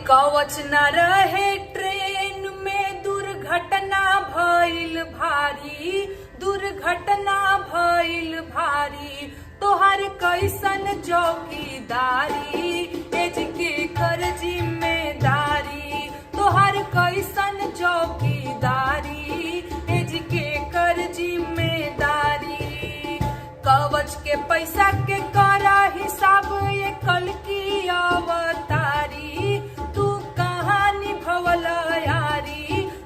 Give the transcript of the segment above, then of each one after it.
कवच न रहे ट्रेन में, दुर्घटना भइल भारी, दुर्घटना भइल भारी। तोहर कैसन चौकीदारी, एज के कर जिम्मेदारी। तोहर कैसन चौकीदारी, एज के कर जिम्मेदारी। कवच के पैसा के करा हिसाब, ये कल की अवतारी। तू कहाँ निभवल यारी,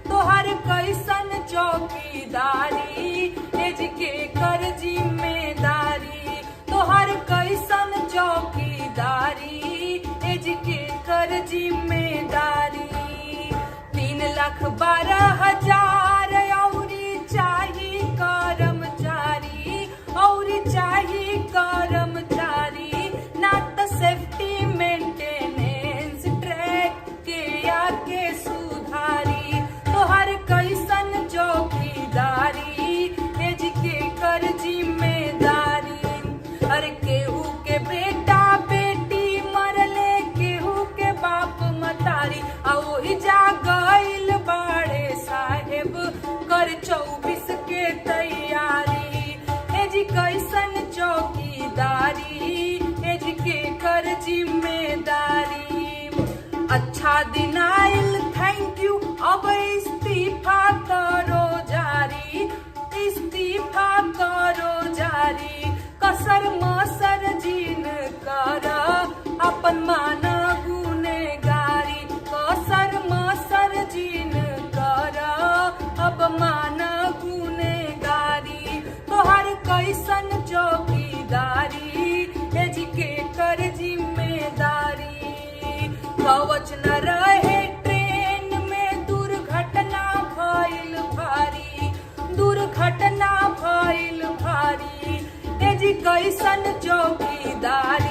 तोहर कैसन चौकीदारी, एज के कर जिम्मेदारी। तोहर कैसन चौकीदारी, एज के कर जिम्मेदारी। 3,12,000 औरी चाही कर्मचारी, औरी चाही कर्मचारी। ना त सेफ्टी मेंटेनेंस ट्रैक के आके सुधारी। तोहर कैसन चौकीदारी, एज के कर जिम्मेदारी। अरे केहू के बेटा बेटी मरले, केहू के बाप मतारी। आ ओही जा गइल बाड़े साहेब कर 24 के तैयारी। एज कैसन चौकीदारी, एज के कर जिम्मेदारी। अच्छा दिन आइल थैंक यू, अब इस्तीफा करो जारी, इस्तीफा करो जारी। कसर मसर जीन कर, अपन मान गुनेगारी। कसर मसर जीन कर, अब मान गुनेगारी। तोहर कैसन चौकीदारी, एज के कर जिम्मेदारी। कवच न रहे ट्रेन में, दुर्घटना भइल भारी, दुर्घटना भइल भारी। एज कैसन चौकीदारी,